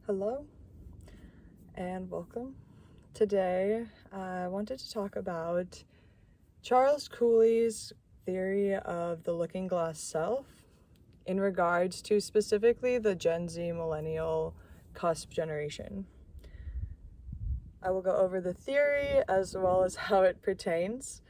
Hello and welcome. Today I wanted to talk about Charles Cooley's theory of the looking glass self in regards to specifically the Gen Z millennial cusp generation. I will go over the theory as well as how it pertains.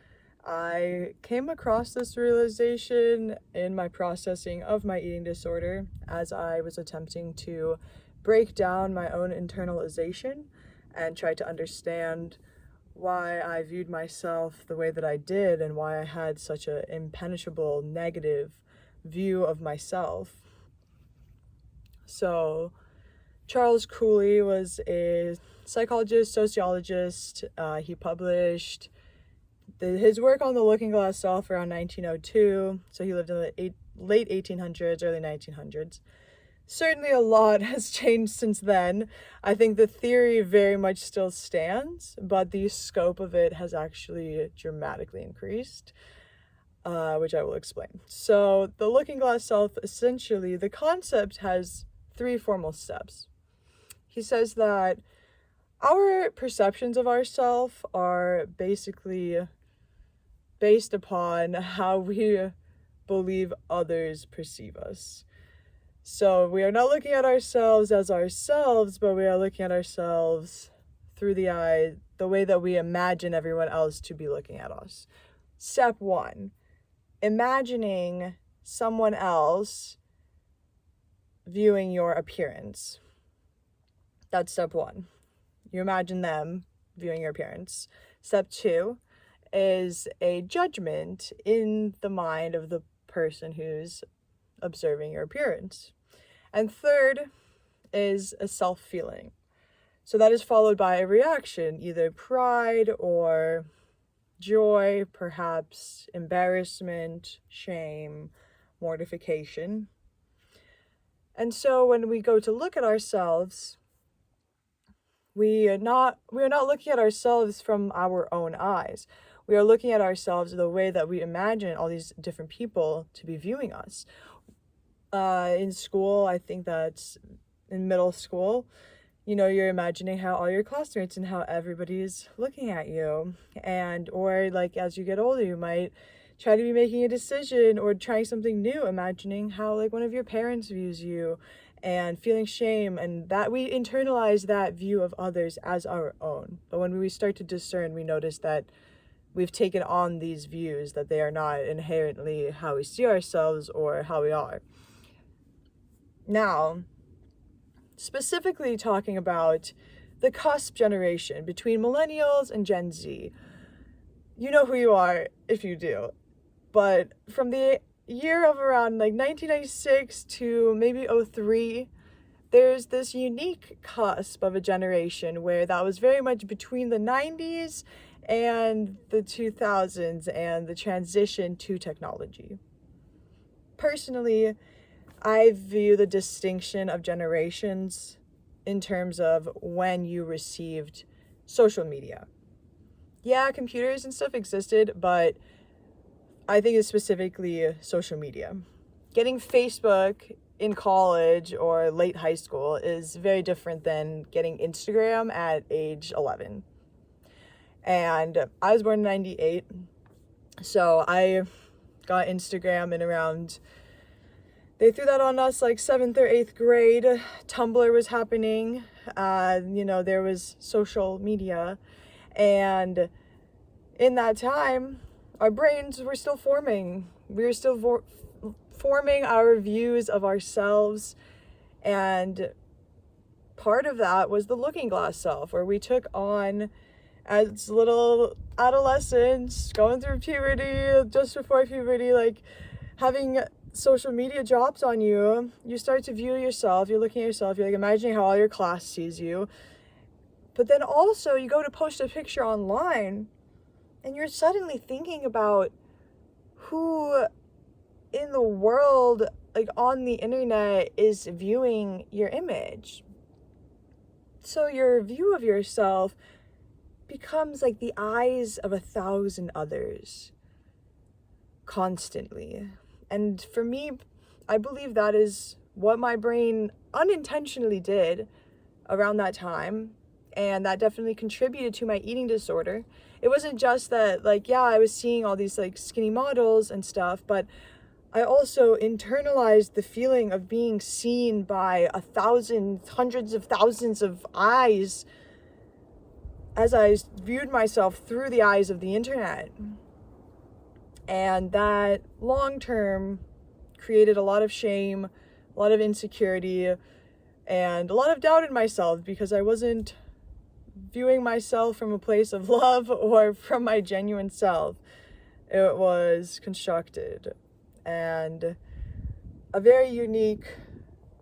I came across this realization in my processing of my eating disorder as I was attempting to break down my own internalization and try to understand why I viewed myself the way that I did and why I had such an impenetrable negative view of myself. So, Charles Cooley was a psychologist, sociologist. He published his work on the looking glass self around 1902, so he lived in the late 1800s, early 1900s. Certainly a lot has changed since then. I think the theory very much still stands, but the scope of it has actually dramatically increased, which I will explain. So the looking glass self, essentially, the concept has three formal steps. He says that our perceptions of ourselves are basically based upon how we believe others perceive us. So we are not looking at ourselves as ourselves, but we are looking at ourselves through the way that we imagine everyone else to be looking at us. Step one, imagining someone else viewing your appearance. That's step one. You imagine them viewing your appearance. Step two is a judgment in the mind of the person who's observing your appearance. And third is a self-feeling. So that is followed by a reaction, either pride or joy, perhaps embarrassment, shame, mortification. And so when we go to look at ourselves, we are not looking at ourselves from our own eyes. We are looking at ourselves the way that we imagine all these different people to be viewing us. In school, I think that's in middle school, you're imagining how all your classmates and how everybody's looking at you. Or like as you get older, you might try to be making a decision or trying something new, imagining how like one of your parents views you and feeling shame, and that we internalize that view of others as our own. But when we start to discern, we notice that we've taken on these views, that they are not inherently how we see ourselves or how we are. Now, specifically talking about the cusp generation between millennials and Gen Z, you know who you are if you do. But from the year of around like 1996 to maybe 03, there's this unique cusp of a generation where that was very much between the 90s and the 2000s and the transition to technology. Personally, I view the distinction of generations in terms of when you received social media. Yeah, computers and stuff existed, but I think it's specifically social media. Getting Facebook in college or late high school is very different than getting Instagram at age 11. And I was born in 98, so I got Instagram in around, they threw that on us like 7th or 8th grade. Tumblr was happening. There was social media. And in that time, our brains were still forming. We were still forming our views of ourselves. And part of that was the looking glass self, where we took on, as little adolescents, going through puberty, just before puberty, like having social media drops on you, you start to view yourself, you're looking at yourself, you're like imagining how all your class sees you. But then also you go to post a picture online and you're suddenly thinking about who in the world, like on the internet, is viewing your image. So your view of yourself becomes like the eyes of 1,000 others constantly. And for me, I believe that is what my brain unintentionally did around that time, and that definitely contributed to my eating disorder. It wasn't just that, like, yeah, I was seeing all these like skinny models and stuff, but I also internalized the feeling of being seen by 1,000, hundreds of thousands of eyes as I viewed myself through the eyes of the internet. And that long term created a lot of shame, a lot of insecurity, and a lot of doubt in myself, because I wasn't viewing myself from a place of love or from my genuine self. It was constructed, and a very unique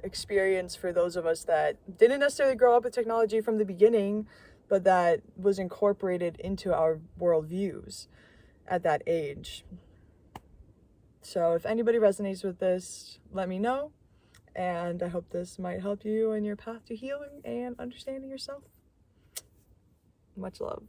experience for those of us that didn't necessarily grow up with technology from the beginning, but that was incorporated into our worldviews at that age. So if anybody resonates with this, let me know, and I hope this might help you in your path to healing and understanding yourself. Much love.